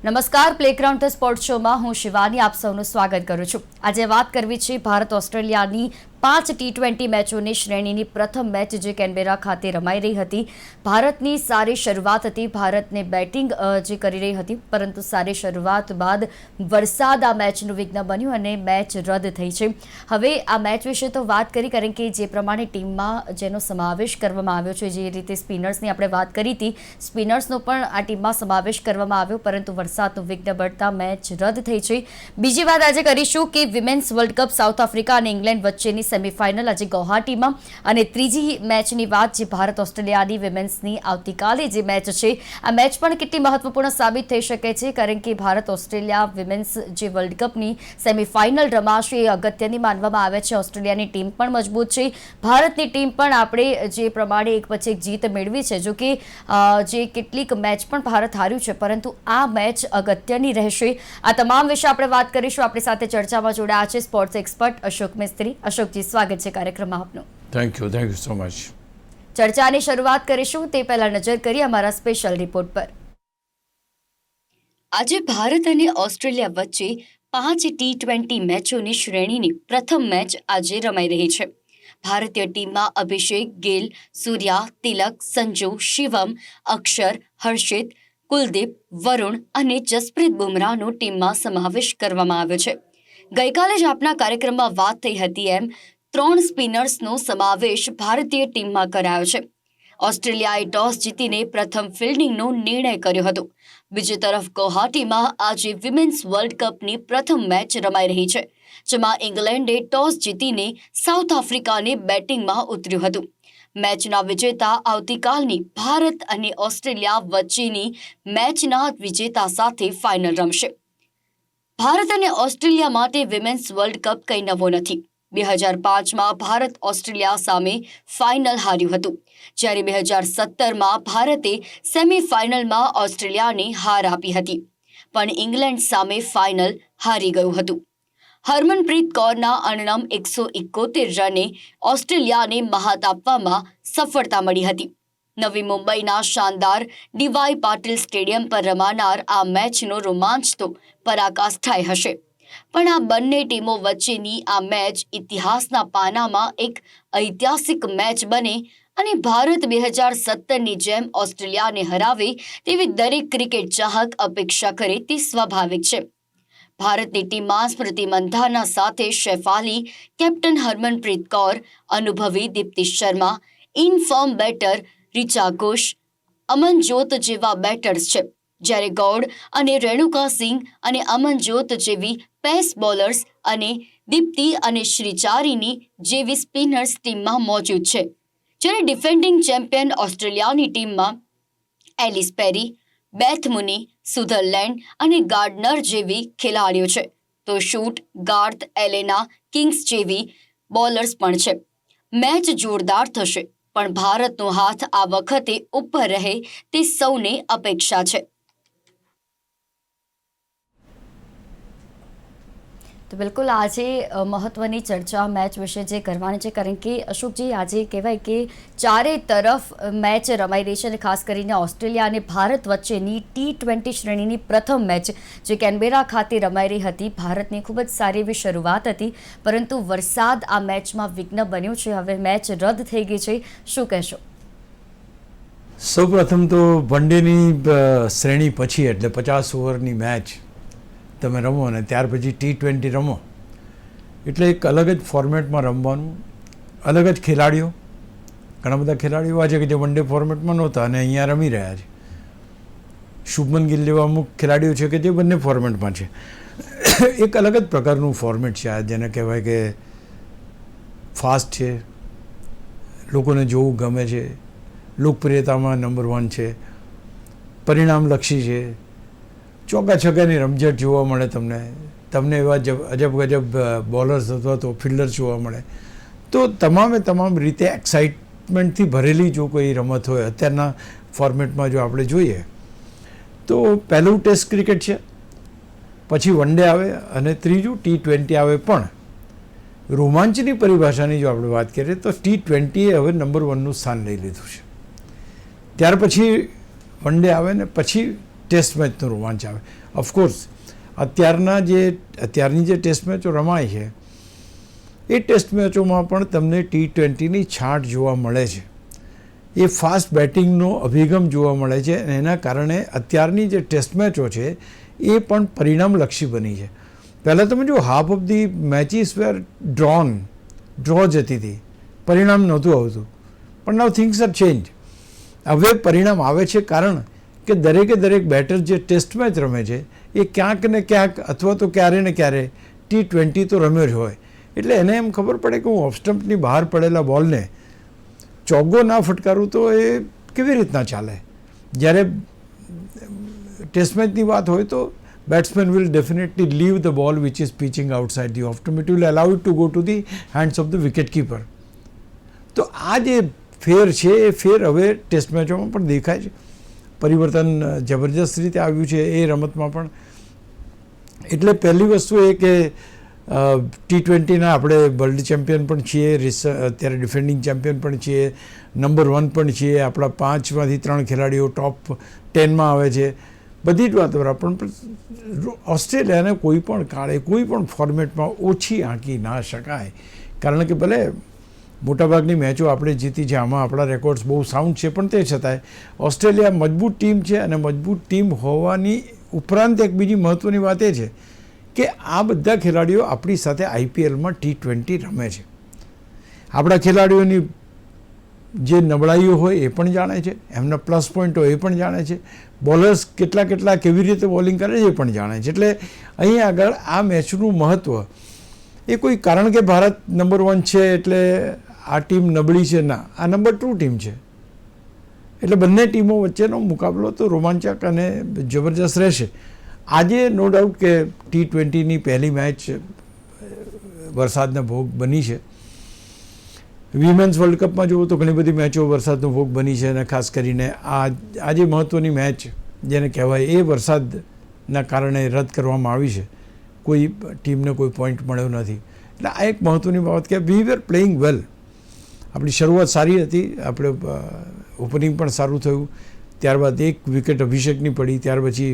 નમસ્કાર, playground the sport શોમાં હું શિવાની આપ સૌનું સ્વાગત કરું છું. આજે વાત કરવી છે ભારત ઓસ્ટ્રેલિયાની 5 T20 મેચોની શ્રેણીની પ્રથમ મેચ જે કેનબેરા ખાતે રમાઈ રહી હતી. ભારતની સારી શરૂઆત હતી, ભારતને બેટિંગ જે કરી રહી હતી, પરંતુ સારી શરૂઆત બાદ વરસાદ આ મેચનું વિઘ્ન બન્યું અને મેચ રદ થઈ છે. હવે આ મેચ વિશે તો વાત કરી, કારણ કે જે પ્રમાણે ટીમમાં જેનો સમાવેશ કરવામાં આવ્યો છે, જે રીતે સ્પિનર્સની આપણે વાત કરી હતી, સ્પિનર્સનો પણ આ ટીમમાં સમાવેશ કરવામાં આવ્યો, પરંતુ વરસાદનું વિઘ્ન બળતા મેચ રદ થઈ છે. બીજી વાત આજે કરીશું કે women's world cup south Africa અને ઇંગ્લેન્ડ વચ્ચેની સેમીફાઇનલ આજે ગુવાહાટીમાં, અને ત્રીજી મેચની વાત જે ભારત ઓસ્ટ્રેલિયાની વિમેન્સની આવતીકાલે જે મેચ છે, આ મેચ પણ કેટલી મહત્વપૂર્ણ સાબિત થઈ શકે છે, કારણ કે ભારત ઓસ્ટ્રેલિયા વિમેન્સ જે વર્લ્ડ કપની સેમીફાઇનલ રમાશે એ અગત્યની માનવામાં આવે છે. ઓસ્ટ્રેલિયાની ટીમ પણ મજબૂત છે, ભારતની ટીમ પણ આપણે જે પ્રમાણે એક પછી એક જીત મેળવી છે, જો કે જે કેટલીક મેચ પણ ભારત હાર્યું છે, પરંતુ આ મેચ અગત્યની રહેશે. આ તમામ વિશે આપણે વાત કરીશું. આપણી સાથે ચર્ચામાં જોડાયા છે સ્પોર્ટ્સ એક્સપર્ટ અશોક મિસ્ત્રી. અશોકજી, સ્વાગત છે કાર્યક્રમમાં આપનું. Thank you so much. ચર્ચાની શરૂઆત કરીશું તે પહેલા નજર કરીએ અમારા સ્પેશિયલ રિપોર્ટ પર. આજે ભારત અને ઓસ્ટ્રેલિયા વચ્ચે 5 T20 મેચોની શ્રેણીની પ્રથમ મેચ આજે રમાઈ રહી છે. ભારતીય ટીમમાં અભિષેક, ગેલ, સૂર્યા, તિલક, સંજુ, શિવમ, અક્ષર, હર્ષિત, કુલદીપ, વરુણ અને જસપ્રીત બુમરાહનો ટીમમાં સમાવેશ કરવામાં આવ્યો છે. ગઈકાલે જ આપના કાર્યક્રમમાં વાત થઈ હતી એમ 3 સ્પિનર્સનો સમાવેશ ભારતીય ટીમમાં કરાયો છે. ઓસ્ટ્રેલિયાએ ટોસ જીતીને પ્રથમ ફિલ્ડિંગનો નિર્ણય કર્યો હતો. બીજી તરફ ગુવાહાટીમાં આજે વિમેન્સ વર્લ્ડ કપની પ્રથમ મેચ રમાઈ રહી છે, જેમાં ઇંગ્લેન્ડે ટોસ જીતીને સાઉથ આફ્રિકાને બેટિંગમાં ઉતર્યું હતું. મેચના વિજેતા આવતીકાલની ભારત અને ઓસ્ટ્રેલિયા વચ્ચેની મેચના વિજેતા સાથે ફાઇનલ રમશે. ભારત અને ઓસ્ટ્રેલિયા માટે વિમેન્સ વર્લ્ડ કપ કંઈ નવો નથી. 2005માં ભારત ઓસ્ટ્રેલિયા સામે ફાઇનલ હાર્યું હતું, જ્યારે 2017માં ભારતે સેમીફાઇનલમાં ઓસ્ટ્રેલિયાને હાર આપી હતી, પણ ઇંગ્લેન્ડ સામે ફાઇનલ હારી ગયું હતું. હરમનપ્રીત કૌરના અણનમ 171 રને ઓસ્ટ્રેલિયાને મહાત આપવામાં સફળતા મળી હતી. નવી મુંબઈના શાનદાર ડીવાય પાટીલ સ્ટેડિયમ પર રમાનાર આ મેચનો રોમાંચ તો પરાકાષ્ઠાએ હશે, પણ આ બંને ટીમો વચ્ચેની આ મેચ ઇતિહાસના પાનામાં એક ઐતિહાસિક મેચ બને અને ભારત 2017ની જેમ ઓસ્ટ્રેલિયાને હરાવે તેવી દરેક ક્રિકેટ ચાહક અપેક્ષા કરે તે સ્વાભાવિક છે. ભારતની ટીમમાં સ્મૃતિ મંધાના સાથે શેફાલી, કેપ્ટન હરમનપ્રીત કૌર, અનુભવી દીપ્તિ શર્મા, ઇનફોર્મ બેટર રિચા ઘોષ, અમનજોત જેવા બેટર્સ છે, જ્યારે ગૌડ અને રેણુકા સિંહ અને અમનજોત જેવી પેસ બોલર્સ અને દીપ્તિ અને શ્રીચારીની જેવી સ્પિનર્સ ટીમમાં મોજૂદ છે. જ્યારે ડિફેન્ડિંગ ચેમ્પિયન ઓસ્ટ્રેલિયાની ટીમમાં એલિસ પેરી, બેથ મુની, સુધરલેન્ડ અને ગાર્ડનર જેવી ખેલાડીઓ છે, તો શૂટ, ગાર્થ, એલેના, કિંગ્સ જેવી બોલર્સ પણ છે. મેચ જોરદાર થશે, પણ ભારતનો હાથ આ વખતે ઉપર રહે તે સૌને અપેક્ષા છે. તો બિલકુલ આજે મહત્વની ચર્ચા મેચ વિશે જે કરવાની છે, કારણ કે અશોકજી આજે કહેવાય કે ચારે તરફ મેચ રમાઈ રહી છે, અને ખાસ કરીને ઓસ્ટ્રેલિયા અને ભારત વચ્ચેની T20 શ્રેણીની પ્રથમ મેચ જે કેનબેરા ખાતે રમાઈ રહી હતી. ભારતની ખૂબ જ સારી એવી શરૂઆત હતી, પરંતુ વરસાદ આ મેચમાં વિઘ્ન બન્યું છે. હવે મેચ રદ થઈ ગઈ છે, શું કહેશો? સૌપ્રથમ તો વન ડેની શ્રેણી પછી એટલે 50 ઓવરની મેચ તમે રમો અને ત્યાર પછી T20 રમો એટલે એક અલગ જ ફોર્મેટમાં રમવાનું, અલગ જ ખેલાડીઓ, ઘણા બધા ખેલાડીઓ આ છે કે જે વન ડે ફોર્મેટમાં નહોતા અને અહીંયા રમી રહ્યા છે. શુભમન ગિલ જેવા અમુક ખેલાડીઓ છે કે જે બંને ફોર્મેટમાં છે. એક અલગ જ પ્રકારનું ફોર્મેટ છે આ, જેને કહેવાય કે ફાસ્ટ છે, લોકોને જોવું ગમે છે, લોકપ્રિયતામાં નંબર 1 છે, પરિણામલક્ષી છે, ચોકા છક્કાની રમઝટ જોવા મળે તમને એવા અજબ ગજબ બોલર્સ અથવા તો ફિલ્ડર્સ જોવા મળે. તો તમામ રીતે એક્સાઇટમેન્ટથી ભરેલી જો કોઈ રમત હોય અત્યારના ફોર્મેટમાં જો આપણે જોઈએ તો પહેલું ટેસ્ટ ક્રિકેટ છે, પછી વન ડે આવે અને ત્રીજું T20 આવે. પણ રોમાંચની પરિભાષાની જો આપણે વાત કરીએ તો T20એ હવે નંબર 1નું સ્થાન લઈ લીધું છે. ત્યાર પછી વન ડે આવે ને પછી ટેસ્ટ મેચનો રોમાંચ આવે. ઓફકોર્સ અત્યારની જે ટેસ્ટ મેચો રમાય છે એ ટેસ્ટ મેચોમાં પણ તમને T20ની છાંટ જોવા મળે છે. એ ફાસ્ટ બેટિંગનો અભિગમ જોવા મળે છે અને એના કારણે અત્યારની જે ટેસ્ટ મેચો છે એ પણ પરિણામલક્ષી બની છે. પહેલાં તમે જો half of the matches were draw જતી હતી, પરિણામ નહોતું આવતું. પણ નાવ થિંગ્સ આર ચેન્જ. હવે પરિણામ આવે છે કારણ કે દરેક બેટર જે ટેસ્ટ મેચ રમે છે એ ક્યાંક ને ક્યાંક અથવા તો ક્યારે ને ક્યારે T20 તો રમ્યો જ હોય. એટલે એને એમ ખબર પડે કે હું ઓફ સ્ટમ્પની બહાર પડેલા બોલને ચોગ્ગો ના ફટકારું તો એ કેવી રીતના ચાલે. જ્યારે ટેસ્ટ મેચની વાત હોય તો batsman will definitely leave the ball which is pitching outside the off stump. It will allow it to go to the hands of the wicket keeper. તો આ જે ફેર છે એ ફેર હવે ટેસ્ટ મેચોમાં પણ દેખાય છે. પરિવર્તન જબરજસ્ત રીતે આવ્યું છે એ રમતમાં પણ. એટલે પહેલી વસ્તુ એ કે T20ના આપણે વર્લ્ડ ચેમ્પિયન પણ છીએ, અત્યારે ડિફેન્ડિંગ ચેમ્પિયન પણ છીએ, નંબર 1 પણ છીએ. આપણા 5માંથી 3 ખેલાડીઓ ટોપ 10માં આવે છે. બધી જ વાતો બરાબર, પણ ઓસ્ટ્રેલિયાને કોઈ પણ કાળે કોઈ પણ ફોર્મેટમાં ઓછી આંકી ના શકાય. કારણ કે ભલે મોટાભાગની મેચો આપણે જીતી છે, આમાં આપણા રેકોર્ડ્સ બહુ સાઉન્ડ છે, પણ તે છતાંય ઓસ્ટ્રેલિયા મજબૂત ટીમ છે. અને મજબૂત ટીમ હોવાની ઉપરાંત એક બીજી મહત્ત્વની વાત એ છે કે આ બધા ખેલાડીઓ આપણી સાથે IPLમાં T20 રમે છે. આપણા ખેલાડીઓની જે નબળાઈઓ હોય એ પણ જાણે છે, એમના પ્લસ પોઈન્ટ હોય એ પણ જાણે છે, બોલર્સ કેટલા કેવી રીતે બોલિંગ કરે છે એ પણ જાણે છે. એટલે અહીં આગળ આ મેચનું મહત્ત્વ એ કોઈ કારણ કે ભારત નંબર 1 છે એટલે આ ટીમ નબળી છે, ના, આ નંબર 2 ટીમ છે. એટલે બંને ટીમો વચ્ચેનો મુકાબલો તો રોમાંચક અને જબરજસ્ત રહેશે. આજે નો ડાઉટ કે T20ની પહેલી મેચ વરસાદના ભોગ બની છે. વિમેન્સ વર્લ્ડ કપમાં જુઓ તો ઘણી બધી મેચો વરસાદનો ભોગ બની છે. અને ખાસ કરીને આજે મહત્ત્વની મેચ જેને કહેવાય એ વરસાદના કારણે રદ કરવામાં આવી છે. કોઈ ટીમને કોઈ પોઈન્ટ મળ્યો નથી. એટલે આ એક મહત્ત્વની બાબત કે વી વેર પ્લેઇંગ વેલ. આપણી શરૂઆત સારી હતી, આપણે ઓપનિંગ પણ સારું થયું, ત્યારબાદ એક વિકેટ અભિષેકની પડી, ત્યાર પછી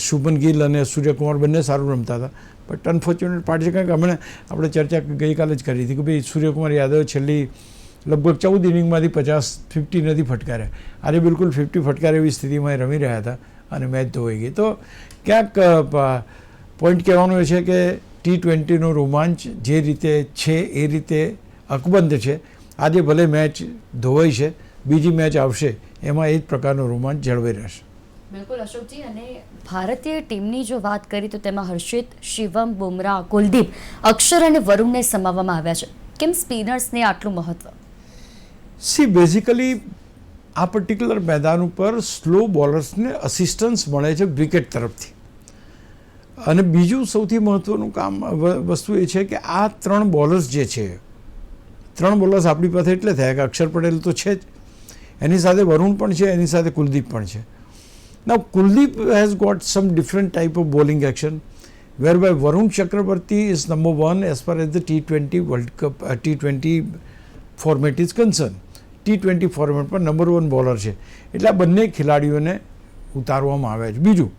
શુભમન ગિલ અને સૂર્યકુમાર બંને સારું રમતા હતા. બટ અનફોર્ચ્યુનેટ પાર્ટ છે, કારણ કે હમણાં આપણે ચર્ચા ગઈકાલે જ કરી હતી કે ભાઈ સૂર્યકુમાર યાદવ છેલ્લી લગભગ 14 ઇનિંગમાંથી 50 નથી ફટકાર્યા. આજે બિલકુલ 50 ફટકારે એવી સ્થિતિમાં એ રમી રહ્યા હતા અને મેચ ધોવાઈ ગઈ. તો ક્યાંક પોઈન્ટ કહેવાનો એ છે કે T20નો રોમાંચ જે રીતે છે એ રીતે અકબંધ છે. આજે ભલે મેચ ધોવાઈ છે, બીજી મેચ આવશે એમાં એ જ પ્રકારનો રોમાંચ જળવાઈ રહેશે. બિલકુલ અશોકજી. અને ભારતીય ટીમની જો વાત કરી તો તેમાં હર્ષિત, શિવમ, બુમરાહ, કુલદીપ, અક્ષર અને વરુણને સમાવવામાં આવ્યા છે. કેમ સ્પિનર્સને આટલું મહત્વ? બેઝિકલી આ પર્ટિક્યુલર મેદાન ઉપર સ્લો બોલર્સને અસિસ્ટન્સ મળે છે વિકેટ તરફથી. અને બીજું સૌથી મહત્ત્વનું વસ્તુ એ છે કે આ 3 બોલર્સ જે છે, 3 બોલર્સ આપણી પાસે એટલે થયા કે અક્ષર પટેલ તો છે જ, એની સાથે વરુણ પણ છે, એની સાથે કુલદીપ પણ છે. Now Kuldeep has got some different type of bowling action, whereby Varun Chakravarti is number 1 as far as the T20 World Cup T20 format is concerned. T20 format પર નંબર 1 બોલર છે. એટલે આ બંને ખેલાડીઓને ઉતારવામાં આવ્યા છે. બીજું,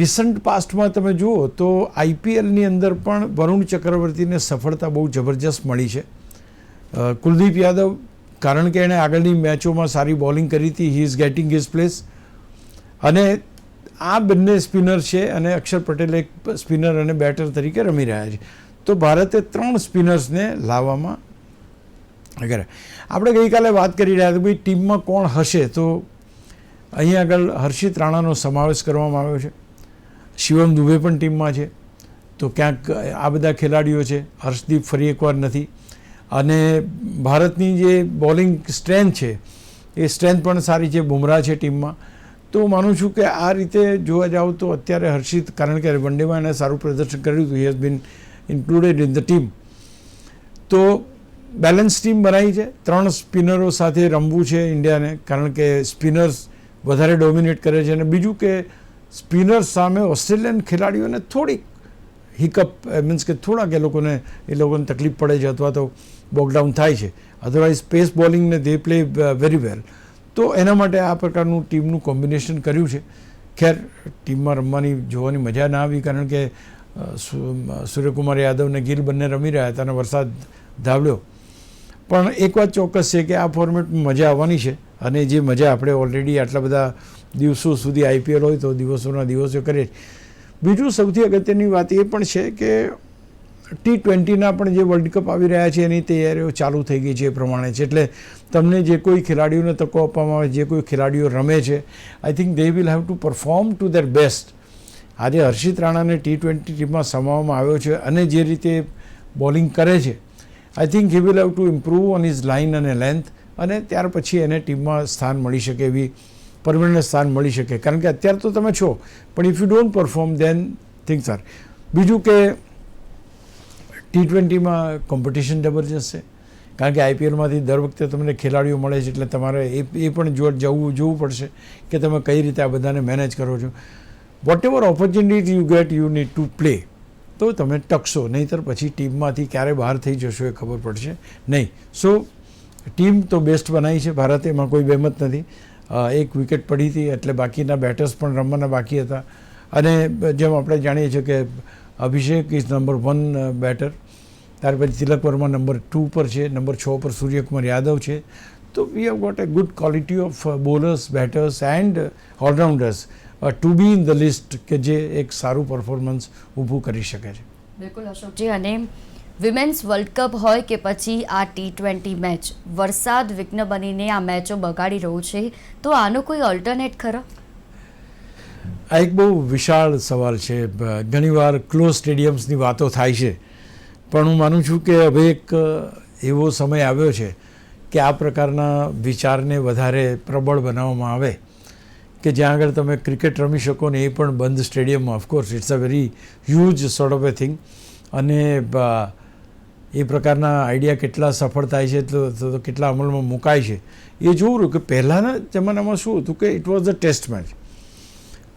રિસન્ટ પાસ્ટમાં તમે જુઓ તો IPLની અંદર પણ વરુણ ચક્રવર્તીને સફળતા બહુ જબરજસ્ત મળી છે. કુલદીપ યાદવ, કારણ કે એણે આગળની મેચોમાં સારી બોલિંગ કરી હતી, he is getting his place. અને આ બંને સ્પિનર છે અને અક્ષર પટેલ એક સ્પિનર અને બેટર તરીકે રમી રહ્યા છે. તો ભારતે 3 સ્પિનર્સને લાવવામાં કર્યા. આપણે ગઈકાલે વાત કરી રહ્યા હતા ભાઈ ટીમમાં કોણ હશે, તો અહીં આગળ હર્ષિત રાણાનો સમાવેશ કરવામાં આવ્યો છે. શિવમ દુબે પણ ટીમમાં છે. તો ક્યાંક આ બધા ખેલાડીઓ છે. હર્ષદીપ ફરી એકવાર નથી. અને ભારતની જે બોલિંગ સ્ટ્રેન્થ છે એ સ્ટ્રેન્થ પણ સારી છે. બુમરાહ છે ટીમમાં. તો માનું છું કે આ રીતે જોવા જાવ તો અત્યારે હર્ષિત, કારણ કે વન ડેમાં એને સારું પ્રદર્શન કર્યું હતું, he has been included in the team. તો બેલેન્સ ટીમ બનાવી છે. 3 સ્પિનરો સાથે રમવું છે ઇન્ડિયાને, કારણ કે સ્પિનર્સ વધારે ડોમિનેટ કરે છે. અને બીજું કે સ્પિનર્સ સામે ઓસ્ટ્રેલિયન ખેલાડીઓને થોડીક હિકઅપ મીન્સ કે થોડાક એ લોકોને તકલીફ પડે છે અથવા તો બોકડાઉન થાય છે. અધરવાઇઝ પેસ બોલિંગને દે પ્લે વેરી વેલ. તો એના માટે આ પ્રકારનું ટીમનું કોમ્બિનેશન કર્યું છે. ખેર ટીમમાં રમવાની જોવાની મજા ના આવી, કારણ કે સૂર્યકુમાર યાદવ અને ગિલ બંને રમી રહ્યા હતા અને વરસાદ ધાવડ્યો. પણ એક વાત ચોક્કસ છે કે આ ફોર્મેટમાં મજા આવવાની છે, અને જે મજા આપણે ઓલરેડી આટલા બધા દિવસો સુધી IPL હોય તો દિવસોના દિવસો કરીએ. બીજું સૌથી અગત્યની વાત એ પણ છે કે T20ના પણ જે વર્લ્ડ કપ આવી રહ્યા છે એની તૈયારીઓ ચાલુ થઈ ગઈ છે એ પ્રમાણે છે. એટલે તમને જે કોઈ ખેલાડીઓને તકો આપવામાં આવે, જે કોઈ ખેલાડીઓ રમે છે, I think they will have to perform to their best. આજે હર્ષિત રાણાને T20 ટીમમાં સમાવવામાં આવ્યો છે અને જે રીતે બોલિંગ કરે છે, I think he will have to improve on his line અને લેન્થ, અને ત્યાર પછી એને ટીમમાં સ્થાન મળી શકે, એવી પરમનન્ટ સ્થાન મળી શકે. કારણ કે અત્યારે તો તમે છો, પણ if you don't perform then things are. બીજું કે T20માં કોમ્પિટિશન જબરજસ્ત છે, કારણ કે IPLમાંથી દર વખતે તમને ખેલાડીઓ મળે છે, એટલે તમારે એ પણ જોવું પડશે કે તમે કઈ રીતે આ બધાને મેનેજ કરો છો. Whatever opportunity you get you need to play, તો તમે ટકશો, નહીંતર પછી ટીમમાંથી ક્યારે બહાર થઈ જશો એ ખબર પડશે નહીં. સો ટીમ તો બેસ્ટ બનાવી છે ભારતે, એમાં કોઈ બહેમત નથી. એક વિકેટ પડી હતી એટલે બાકીના બેટર્સ પણ રમવાના બાકી હતા, અને જેમ આપણે જાણીએ છીએ કે અભિષેક ઇઝ નંબર 1 બેટર, ત્યાર પછી તિલક વર્મા નંબર 2 પર છે, નંબર 6 પર સૂર્યકુમાર યાદવ છે. તો we have got a good quality of bowlers, batters and allrounders to be in the list, કે જે એક સારું પરફોર્મન્સ ઊભું કરી શકે છે. બિલકુલ અશોકજી, અને વિમેન્સ વર્લ્ડ કપ હોય કે પછી આ T20 મેચ, વરસાદ વિઘ્ન બનીને આ મેચો બગાડી રહ્યું છે, તો આનો કોઈ ઓલ્ટરનેટ ખરો? આ એક બહુ વિશાળ સવાલ છે. ઘણીવાર ક્લોઝ સ્ટેડિયમ્સની વાતો થાય છે, પણ હું માનું છું કે હવે એક એવો સમય આવ્યો છે કે આ પ્રકારના વિચારને વધારે પ્રબળ બનાવવામાં આવે, કે જ્યાં આગળ તમે ક્રિકેટ રમી શકો ને એ પણ બંધ સ્ટેડિયમમાં. Of course it's a very huge sort of a thing, અને એ પ્રકારના આઈડિયા કેટલા સફળ થાય છે તો કેટલા અમલમાં મુકાય છે એ જોવું. કે પહેલાંના જમાનામાં શું હતું કે it was a test match,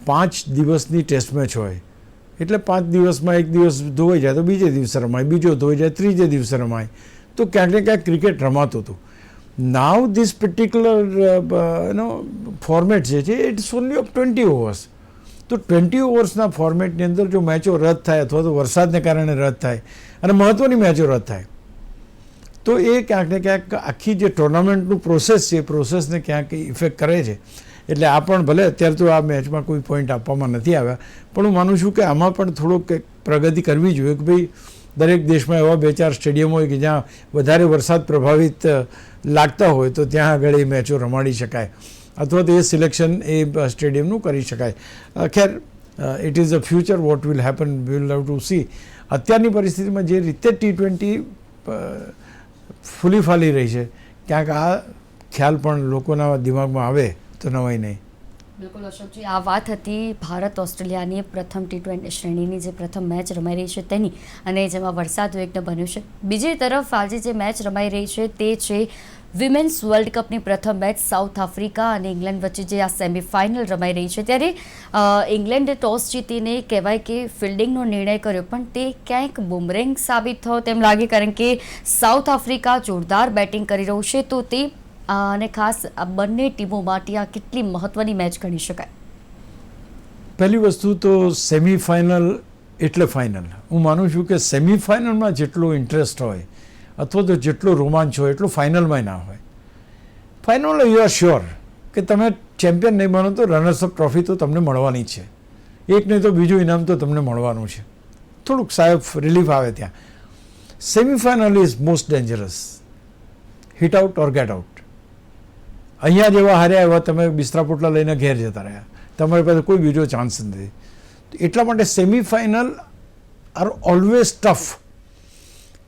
5 દિવસની ટેસ્ટ મેચ હોય, એટલે 5 દિવસમાં એક દિવસ ધોવાઈ જાય તો બીજે દિવસે રમાય, બીજો ધોવાઈ જાય ત્રીજે દિવસે રમાય, તો ક્યાંક ને ક્યાંક ક્રિકેટ રમાતું હતું. નાવ ધીસ પર્ટિક્યુલર ફોર્મેટ છે ઇટ્સ ઓનલી ઓફ 20 ઓવર્સ. તો 20 ઓવર્સના ફોર્મેટની અંદર જો મેચો રદ થાય અથવા તો વરસાદને કારણે રદ થાય અને મહત્ત્વની મેચો રદ થાય, તો એ ક્યાંક ને ક્યાંક આખી જે ટુર્નામેન્ટનું પ્રોસેસ છે એ પ્રોસેસને ક્યાંક ઇફેક્ટ કરે છે. એટલે આ પણ ભલે અત્યારે તો આ મેચમાં કોઈ પોઈન્ટ આપવામાં નથી આવ્યા, પણ હું માનું છું કે આમાં પણ થોડોક પ્રગતિ કરવી જોઈએ, કે ભાઈ દરેક દેશમાં એવા 2-4 સ્ટેડિયમ હોય કે જ્યાં વધારે વરસાદ પ્રભાવિત લાગતા હોય તો ત્યાં આગળ એ મેચો રમાડી શકાય, અથવા તો એ સિલેક્શન એ સ્ટેડિયમનું કરી શકાય. ખેર it is a future, what will happen will have to see. અત્યારની પરિસ્થિતિમાં જે રીતે T20 ફૂલી ફાલી રહી છે, ક્યાંક આ ખ્યાલ પણ લોકોના દિમાગમાં આવે તો નવાય નહીં. બિલકુલ અશોકજી, આ વાત હતી ભારત ઓસ્ટ્રેલિયાની પ્રથમ T20 શ્રેણીની જે પ્રથમ મેચ રમાઈ રહી છે તેની, અને જેમાં વરસાદ વિઘ્ન બન્યું છે. બીજી તરફ આજે જે મેચ રમાઈ રહી છે તે છે વિમેન્સ વર્લ્ડ કપની પ્રથમ મેચ સાઉથ આફ્રિકા અને ઇંગ્લેન્ડ વચ્ચે જે આ સેમીફાઇનલ રમાઈ રહી છે. ત્યારે ઇંગ્લેન્ડે ટોસ જીતીને કહેવાય કે ફિલ્ડિંગનો નિર્ણય કર્યો, પણ તે ક્યાંક બુમરેંગ સાબિત થયો તેમ લાગે, કારણ કે સાઉથ આફ્રિકા જોરદાર બેટિંગ કરી રહ્યું છે. તો તે અને ખાસ આ બંને ટીમો માટે આ કેટલી મહત્વની મેચ ગણી શકાય? પહેલી વસ્તુ તો સેમીફાઇનલ એટલે ફાઇનલ. હું માનું છું કે સેમીફાઇનલમાં જેટલો ઇન્ટરેસ્ટ હોય અથવા તો જેટલો રોમાંચ હોય એટલો ફાઇનલમાં ના હોય. ફાઇનલ યુ આર શ્યોર કે તમે ચેમ્પિયન નહીં બનો તો રનર્સઅપ ટ્રોફી તો તમને મળવાની જ છે, એક નહીં તો બીજું ઇનામ તો તમને મળવાનું છે. થોડુંક સાહેબ રિલીફ આવે ત્યાં. Semifinal is most dangerous, hit out or get out. અહીંયા જેવા હાર્યા એવા તમે બિસ્તરા પોટલા લઈને ઘેર જતા રહ્યા, તમારી પાસે કોઈ બીજો ચાન્સ નથી. એટલા માટે semifinal are always tough,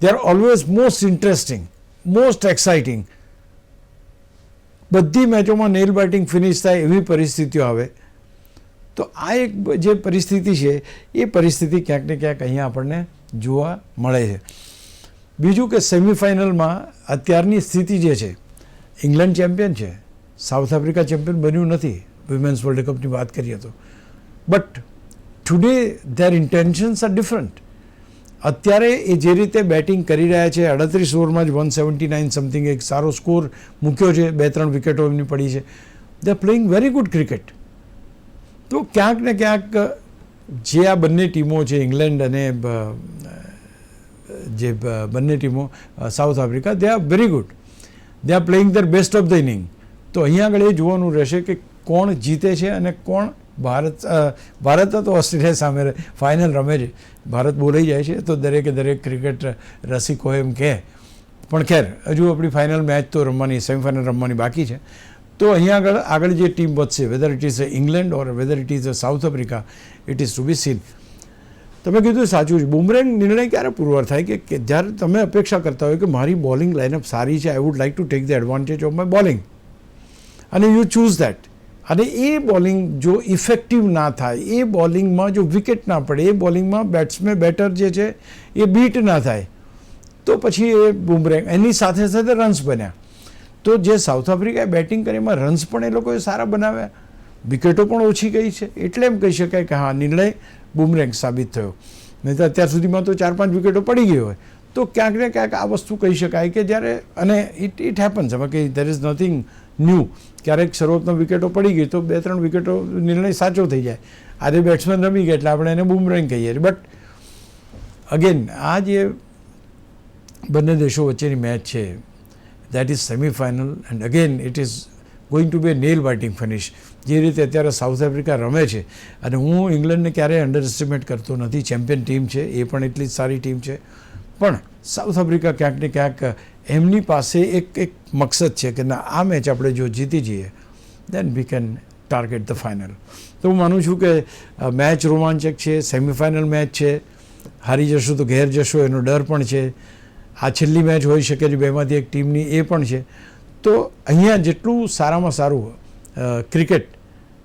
they are always most interesting, most exciting. બધી મેચોમાં નેલ બેટિંગ ફિનિશ થાય એવી પરિસ્થિતિઓ આવે. તો આ એક જે પરિસ્થિતિ છે એ પરિસ્થિતિ ક્યાંક ને ક્યાંક અહીંયા આપણને જોવા મળે છે. બીજું કે સેમીફાઇનલમાં અત્યારની સ્થિતિ જે છે, ઇંગ્લેન્ડ ચેમ્પિયન છે, સાઉથ આફ્રિકા ચેમ્પિયન બન્યું નથી વિમેન્સ વર્લ્ડ કપની વાત કરીએ તો, but today there intentions R different. અત્યારે એ જે રીતે બેટિંગ કરી રહ્યા છે 38 ઓવરમાં જ 179 સમથિંગ એક સારો સ્કોર મૂક્યો છે, 2-3 વિકેટો એમની પડી છે. દે are playing very good cricket. તો ક્યાંક ને ક્યાંક જે આ બંને ટીમો છે, ઇંગ્લેન્ડ અને જે બંને ટીમો South Africa, they are very good. They are playing their best of the inning. તો અહીંયા આગળ એ જોવાનું રહેશે કે કોણ જીતે છે અને કોણ ભારત તો ઓસ્ટ્રેલિયા સામે ફાઇનલ રમે છે. ભારત બોલાઈ જાય છે તો દરેકે દરેક ક્રિકેટ રસિકો એમ કહે. પણ ખેર હજુ આપણી ફાઇનલ મેચ તો રમવાની, સેમિફાઇનલ રમવાની બાકી છે. તો અહીંયા આગળ જે ટીમ વધશે, whether it is England or whether it is South Africa, it is to be seen. તમે કીધું સાચું છે. બુમરેંગ નિર્ણય ક્યારે પુરવાર થાય કે જ્યારે તમે અપેક્ષા કરતા હોય કે મારી બોલિંગ લાઇનઅપ સારી છે, I would like to take the advantage of my bowling, અને યુ ચૂઝ દેટ. અને એ બોલિંગ જો ઇફેક્ટિવ ના થાય, એ બોલિંગમાં જો વિકેટ ના પડે, એ બોલિંગમાં બેટર જે છે એ બીટ ના થાય, તો પછી એ બુમરેંગ એની સાથે સાથે રન્સ બન્યા. તો જે સાઉથ આફ્રિકાએ બેટિંગ કરી એમાં રન્સ પણ એ લોકોએ સારા બનાવ્યા, વિકેટો પણ ઓછી ગઈ છે. એટલે એમ કહી શકાય કે હા, નિર્ણય બુમરેંગ સાબિત થયો. નહીં તો અત્યાર સુધીમાં તો 4-5 વિકેટો પડી ગઈ હોય. તો ક્યાંક ને ક્યાંક આ વસ્તુ કહી શકાય કે જ્યારે, અને ઇટ હેપન્સ, હવે કે દેર ઇઝ નથિંગ ન્યૂ. ક્યારેક શરૂઆતમાં વિકેટો પડી ગઈ તો 2-3 વિકેટો નિર્ણય સાચો થઈ જાય. આજે બેટ્સમેન રમી ગયા એટલે આપણે એને બુમરેંગ કહીએ છીએ. બટ અગેન આ જે બંને દેશો વચ્ચેની મેચ છે, that is semifinal, and again it is going to be a nail biting finish. જે રીતે અત્યારે સાઉથ આફ્રિકા રમે છે, અને હું ઇંગ્લેન્ડને ક્યારેય અંડર એસ્ટિમેટ કરતો નથી. ચેમ્પિયન ટીમ છે, એ પણ એટલી જ સારી ટીમ છે. પણ સાઉથ આફ્રિકા ક્યાંક ને ક્યાંક એમની પાસે એક મકસદ છે કે ના, આ મેચ આપણે જો જીતી જઈએ then we can target the final. તો હું માનું છું કે મેચ રોમાંચક છે, સેમિફાઇનલ મેચ છે. હારી જશો તો ઘેર જશો એનો ડર પણ છે. આ છેલ્લી મેચ હોઈ શકે છે બેમાંથી એક ટીમની, એ પણ છે. તો અહીંયા જેટલું સારામાં સારું ક્રિકેટ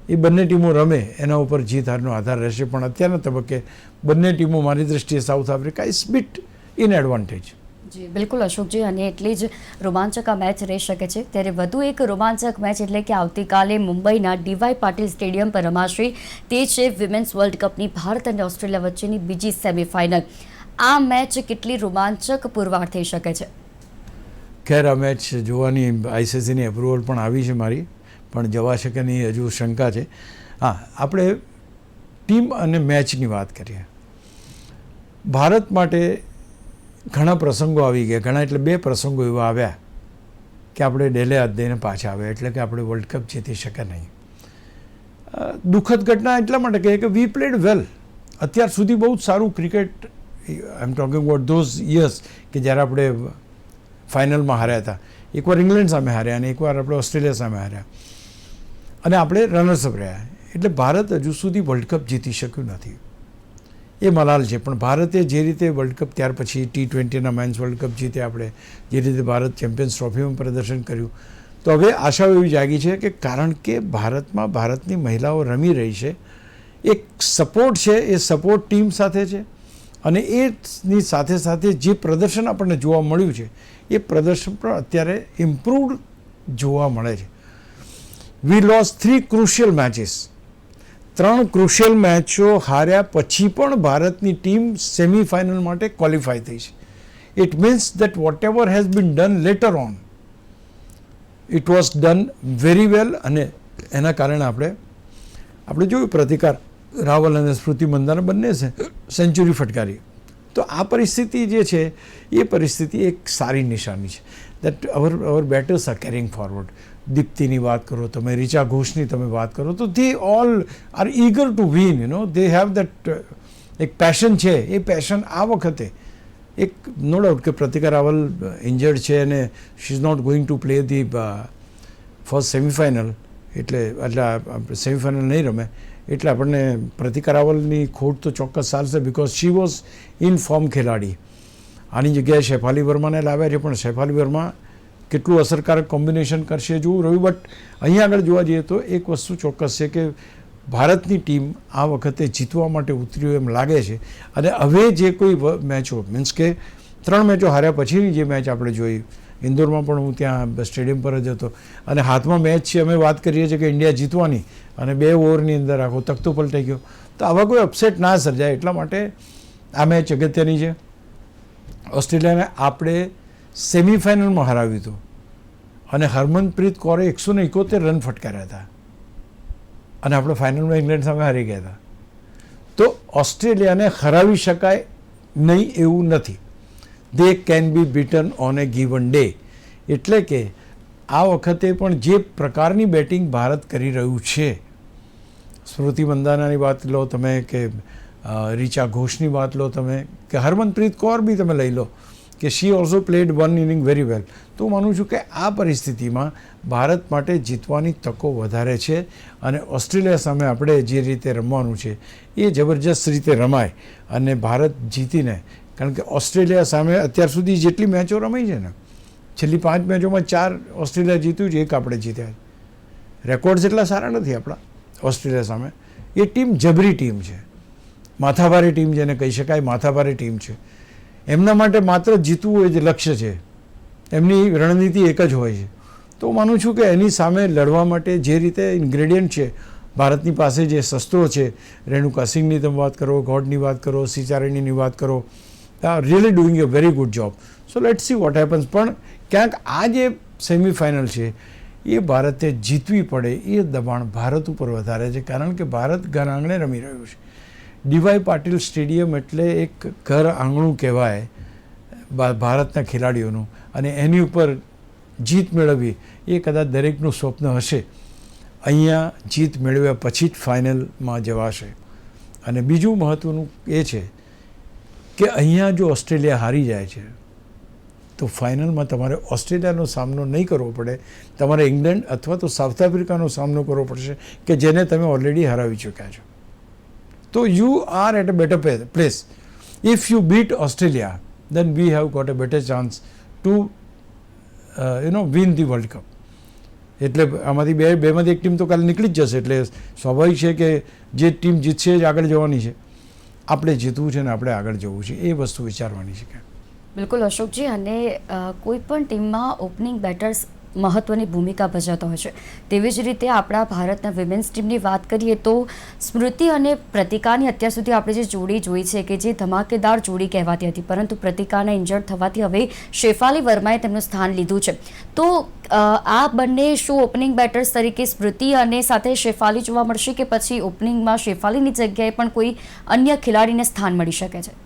એ બંને ટીમો રમે એના ઉપર જીત હારનો આધાર રહેશે. પણ અત્યારના તબક્કે બંને ટીમો મારી દૃષ્ટિએ South Africa is bit in advantage. જી બિલકુલ અશોકજી, અને એટલી જ રોમાંચક આ મેચ રહી શકે છે. ત્યારે વધુ એક રોમાંચક મેચ એટલે કે આવતીકાલે મુંબઈના ડીવાય પાટીલ સ્ટેડિયમ પર રમાશે. તે છે વિમેન્સ વર્લ્ડ કપની ભારત અને ઓસ્ટ્રેલિયા વચ્ચેની બીજી સેમિફાઇનલ. આ મેચ કેટલી રોમાંચક પુરવાર થઈ શકે છે? ખેર આ મેચ જોવાની આઈસીસીની એપ્રુવલ પણ આવી છે મારી, પણ જવાશે કે નહીં હજુ શંકા છે. હા, આપણે ટીમ અને મેચની વાત કરીએ. ભારત માટે ઘણા પ્રસંગો આવી ગયા, ઘણા એટલે 2 પ્રસંગો એવા આવ્યા કે આપણે ડેલે હાથ દઈને પાછા આવ્યા, એટલે કે આપણે વર્લ્ડ કપ જીતી શક્યા નહીં. દુઃખદ ઘટના એટલા માટે કહે કે વી પ્લેડ વેલ. અત્યાર સુધી બહુ જ સારું cricket, I am talking about those years કે જ્યારે આપણે ફાઇનલમાં હાર્યા હતા. એકવાર ઇંગ્લેન્ડ સામે હાર્યા અને એકવાર આપણે ઓસ્ટ્રેલિયા સામે હાર્યા, અને આપણે રનર્સઅપ રહ્યા. એટલે ભારત હજુ સુધી વર્લ્ડ કપ જીતી શક્યું નથી. એ મલાલ છે. પણ ભારતે જે રીતે વર્લ્ડ કપ ત્યાર પછી T20ના મેન્સ વર્લ્ડ કપ જીતે, આપણે જે રીતે ભારત ચેમ્પિયન્સ ટ્રોફીમાં પ્રદર્શન કર્યું, તો હવે આશાઓ એવી જાગી છે કે કારણ કે ભારતમાં ભારતની મહિલાઓ રમી રહી છે, એક સપોર્ટ છે, એ સપોર્ટ ટીમ સાથે છે, અને એની સાથે સાથે જે પ્રદર્શન આપણને જોવા મળ્યું છે એ પ્રદર્શન પણ અત્યારે ઇમ્પ્રૂવડ જોવા મળે છે. વી લોસ 3 ક્રુશિયલ મેચીસ. 3 ક્રુશિયલ મેચો હાર્યા પછી પણ ભારતની ટીમ સેમિફાઇનલ માટે ક્વોલિફાય થઈ છે. It means that vote ever has been done letter on, it was done very well. અને એના કારણે આપણે જોયું પ્રતિકાર રાવલ અને સ્મૃતિ મંદાના બંને સેન્ચુરી ફટકારી. તો આ પરિસ્થિતિ જે છે એ પરિસ્થિતિ એક સારી નિશાની છે. That our batters are carrying forward. દીપ્તિની વાત કરો તમે, રિચા ઘોષની તમે વાત કરો, તો they all are eager to win. They have that એક પેશન છે. એ પેશન આ વખતે એક નો ડાઉટ કે પ્રતિકા રાવલ ઇન્જર્ડ છે અને she is not going to play the first semifinal, એટલે સેમિફાઇનલ નહીં રમે, એટલે આપણને પ્રતિકા રાવલની ખોટ તો ચોક્કસ ચાલશે, because she was in form ખેલાડી. આની જગ્યાએ શેફાલી વર્માને લાવ્યા છે, પણ શેફાલી વર્મા કેટલું અસરકારક કોમ્બિનેશન કરશે જોવું રહ્યું. બટ અહીંયા આગળ જોવા જઈએ તો એક વસ્તુ ચોક્કસ છે કે ભારતની ટીમ આ વખતે જીતવા માટે ઉતર્યું એમ લાગે છે. અને હવે જે કોઈ મેચો, મીન્સ કે 3 મેચો હાર્યા પછીની જે મેચ આપણે જોઈ, ઇન્દોરમાં પણ હું ત્યાં સ્ટેડિયમ પર જ હતો, અને હાથમાં મેચ છે, અમે વાત કરીએ છીએ કે ઇન્ડિયા જીતવાની, અને 2 ઓવરની અંદર આખો તખ્તો પલટાઈ ગયો. તો આવા કોઈ અપસેટ ના સર્જાય એટલા માટે આ મેચ અગત્યની છે. ઓસ્ટ્રેલિયાને આપણે સેમિફાઇનલમાં હરાવ્યું હતું અને હરમનપ્રીત કૌરે 171 રન ફટકાર્યા હતા અને આપણે ફાઇનલમાં ઇંગ્લેન્ડ સામે હારી ગયા હતા. તો ઓસ્ટ્રેલિયાને હરાવી શકાય નહીં એવું નથી. They can be beaten on A given day. એટલે કે આ વખતે પણ જે પ્રકારની બેટિંગ ભારત કરી રહ્યું છે, સ્મૃતિ મંદાનાની વાત લો તમે, કે રીચા ઘોષની વાત લો તમે, કે હરમનપ્રીત કૌર બી તમે લઈ લો કે she also played one inning very well. તો હું માનું છું કે આ પરિસ્થિતિમાં ભારત માટે જીતવાની તકો વધારે છે અને ઓસ્ટ્રેલિયા સામે આપણે જે રીતે રમવાનું છે એ જબરજસ્ત રીતે રમાય અને ભારત જીતીને, કારણ કે ઓસ્ટ્રેલિયા સામે અત્યાર સુધી જેટલી મેચો રમાઈ છે ને, છેલ્લી 5 મેચોમાં 4 ઓસ્ટ્રેલિયા જીત્યું છે, 1 આપણે જીત્યા. રેકોર્ડ્સ એટલા સારા નથી આપણા ઓસ્ટ્રેલિયા સામે. એ ટીમ જબરી ટીમ છે, માથાભારે ટીમ જેને કહી શકાય, માથાભારે ટીમ છે. એમના માટે માત્ર જીતવું હોય જે લક્ષ્ય છે, એમની રણનીતિ એક જ હોય છે. તો હું માનું છું કે એની સામે લડવા માટે જે રીતે ઇન્ગ્રેડિયન્ટ છે ભારતની પાસે, જે શસ્ત્રો છે, રેણુકા સિંહની તમે વાત કરો, ગોડની વાત કરો, સિચારણીની વાત કરો, really doing A very good job. So let see what happens. પણ ક્યાંક આ જે સેમિફાઇનલ છે એ ભારતે જીતવી પડે એ દબાણ ભારત ઉપર વધારે છે, કારણ કે ભારત ઘર આંગણે રમી રહ્યું છે. ડીવાય પાટીલ સ્ટેડિયમ એટલે એક ઘર આંગણું કહેવાય ભારતના ખેલાડીઓનું, અને એની ઉપર જીત મેળવવી એ કદાચ દરેકનું સ્વપ્ન હશે. અહીંયા જીત મેળવ્યા પછી જ ફાઇનલમાં જવાશે. અને બીજું મહત્ત્વનું એ છે કે અહીંયા જો ઓસ્ટ્રેલિયા હારી જાય છે તો ફાઇનલમાં તમારે ઓસ્ટ્રેલિયાનો સામનો નહીં કરવો પડે, તમારે ઇંગ્લેન્ડ અથવા તો સાઉથ આફ્રિકાનો સામનો કરવો પડશે કે જેને તમે ઓલરેડી હરાવી ચૂક્યા છો. તો you are at a better place. If you beat Australia then we have got a better chance to win the World Cup. એટલે આમાંથી બેમાંથી એક ટીમ તો કાલે નીકળી જ જશે. એટલે સ્વાભાવિક છે કે જે ટીમ જીતશે જ આગળ જવાની છે. આપણે જીતવું છે ને આપણે આગળ જવું છે, એ વસ્તુ વિચારવાની છે. બિલકુલ અશોકજી. અને કોઈ પણ ટીમમાં ઓપનિંગ બેટર્સ મહત્વની ભૂમિકા ભજવતો હોય છે. તેવી જ રીતે આપણા ભારતના વિમેન્સ ટીમની વાત કરીએ તો સ્મૃતિ અને પ્રતિકાની અત્યાર સુધી આપણે જે જોડી જોઈ છે કે જે ધમાકેદાર જોડી કહેવાતી હતી, પરંતુ પ્રતિકાના ઇન્જર્ડ થવાથી હવે શેફાલી વર્માએ તેમનું સ્થાન લીધું છે. તો આ બંને શું ઓપનિંગ બેટર્સ તરીકે સ્મૃતિ અને સાથે શેફાલી જોવા મળશે કે પછી ઓપનિંગમાં શેફાલીની જગ્યાએ પણ કોઈ અન્ય ખેલાડીને સ્થાન મળી શકે છે?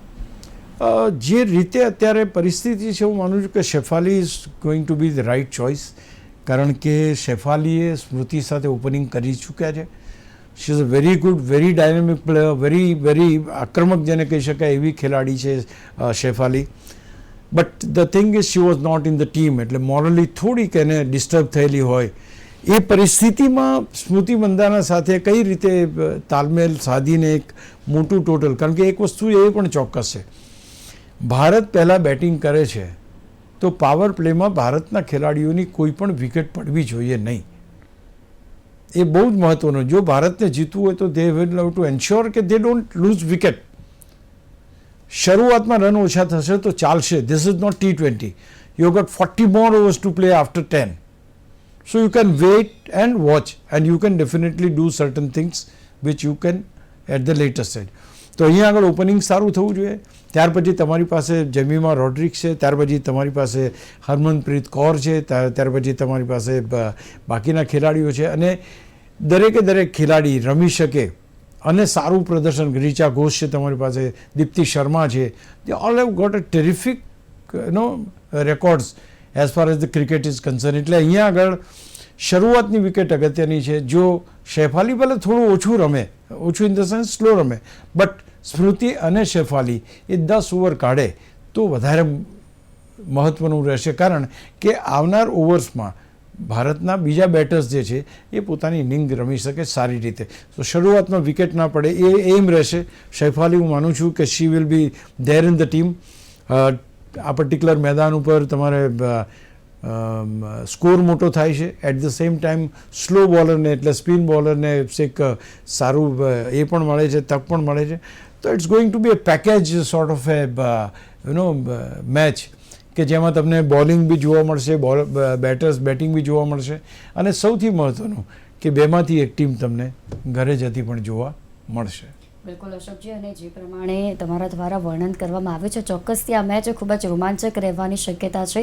જે રીતે અત્યારે પરિસ્થિતિ છે, હું માનું છું કે Shefali is going to be the right choice, કારણ કે શેફાલીએ સ્મૃતિ સાથે ઓપનિંગ કરી ચૂક્યા છે. She is a very good, very dynamic player, very આક્રમક જેને કહી શકાય એવી ખેલાડી છે Shefali. But the thing is she was not in the team, એટલે મોરલી થોડીક એને ડિસ્ટર્બ થયેલી હોય. એ પરિસ્થિતિમાં સ્મૃતિ મંદાના સાથે કઈ રીતે તાલમેલ સાધીને એક મોટું ટોટલ, કારણ કે એક વસ્તુ એ પણ ચોક્કસ છે, ભારત પહેલાં બેટિંગ કરે છે તો પાવર પ્લેમાં ભારતના ખેલાડીઓની કોઈ પણ વિકેટ પડવી જોઈએ નહીં. એ બહુ જ મહત્ત્વનું. જો ભારતને જીતવું હોય તો they will have to ensure કે દે ડોન્ટ લૂઝ વિકેટ. શરૂઆતમાં રન ઓછા થશે તો ચાલશે. This is not T20. You got 40 more overs to play after 10. So you can wait and watch and you can definitely do certain things which you can at the later stage. તો અહીંયા આગળ opening સારું થવું જોઈએ. ત્યાર પછી તમારી પાસે જેમીમા રોડ્રિક્સ છે, ત્યાર પછી તમારી પાસે હરમનપ્રીત કૌર છે, ત્યાર પછી તમારી પાસે બાકીના ખેલાડીઓ છે, અને દરેકે દરેક ખેલાડી રમી શકે અને સારું પ્રદર્શન. રીચા ઘોષ છે તમારી પાસે, દીપ્તિ શર્મા છે. They all have got a terrific records as far as the cricket is concern. એટલે અહીંયા આગળ શરૂઆતની વિકેટ અગત્યની છે. જો શેફાલી ભલે થોડું ઓછું રમે, ઓછું ઇન ધ સેન્સ સ્લો રમે, બટ સ્મૃતિ અને શેફાલી એ 10 ઓવર કાઢે તો વધારે મહત્ત્વનું રહેશે, કારણ કે આવનાર ઓવર્સમાં ભારતના બીજા બેટર્સ જે છે એ પોતાની ઇનિંગ રમી શકે સારી રીતે. તો શરૂઆતમાં વિકેટ ના પડે એ એમ રહેશે. શેફાલી હું માનું છું કે she will be there in the team. આ પર્ટિક્યુલર મેદાન ઉપર તમારે સ્કોર મોટો થાય છે, at the same time slow બોલરને એટલે સ્પિન બોલરને એક સારું એ પણ મળે છે, તક પણ મળે છે. તો it's going to be a package sort of a match કે જેમાં તમને બોલિંગ બી જોવા મળશે, બેટર્સ બેટિંગ બી જોવા મળશે, અને સૌથી મહત્ત્વનું કે બેમાંથી એક ટીમ તમને ઘરે જતી પણ જોવા મળશે. બિલકુલ અશોકજી, અને જે પ્રમાણે તમારા દ્વારા વર્ણન કરવામાં આવ્યું છે, ચોક્કસથી આ મેચ ખૂબ જ રોમાંચક રહેવાની શક્યતા છે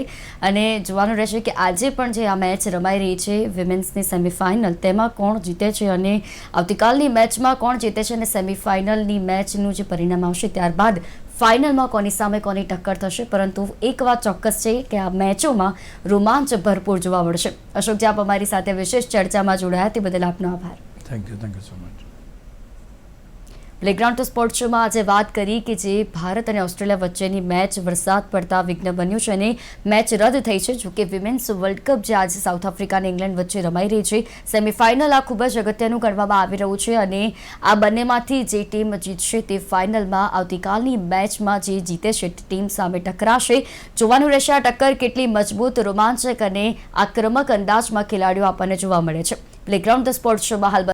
અને જોવાનું રહેશે કે આજે પણ જે આ મેચ રમાઈ રહી છે વિમેન્સની સેમિફાઇનલ, તેમાં કોણ જીતે છે અને આવતીકાલની મેચમાં કોણ જીતે છે અને સેમિફાઇનલની મેચનું જે પરિણામ આવશે ત્યારબાદ ફાઇનલમાં કોની સામે કોની ટક્કર થશે. પરંતુ એક વાત ચોક્કસ છે કે આ મેચોમાં રોમાંચ ભરપૂર જોવા મળશે. અશોકજી, આપ અમારી સાથે વિશેષ ચર્ચામાં જોડાયા તે બદલ આપનો આભાર. Thank you so much. Playground to sport શોમાં આજે વાત કરી કે જે ભારત અને ઓસ્ટ્રેલિયા વચ્ચેની મેચ વરસાદ પડતા વિઘ્ન બન્યું છે અને મેચ રદ થઈ છે. જોકે વિમેન્સ વર્લ્ડ કપ જે આજે સાઉથ આફ્રિકા અને ઇંગ્લેન્ડ વચ્ચે રમાઈ રહી છે, સેમિફાઇનલ આ ખૂબ જ અગત્યનું ગણવામાં આવી રહ્યું છે અને આ બંનેમાંથી જે ટીમ જીતશે તે ફાઇનલમાં આવતીકાલની મેચમાં જે જીતે છે ટીમ સામે ટકરાશે. જોવાનું રહેશે આ ટક્કર કેટલી મજબૂત, રોમાંચક અને આક્રમક અંદાજમાં ખેલાડીઓ આપણને જોવા મળે છે. પ્લેગ્રાઉન્ડ ધ સ્પોર્ટ શોમાં હાલ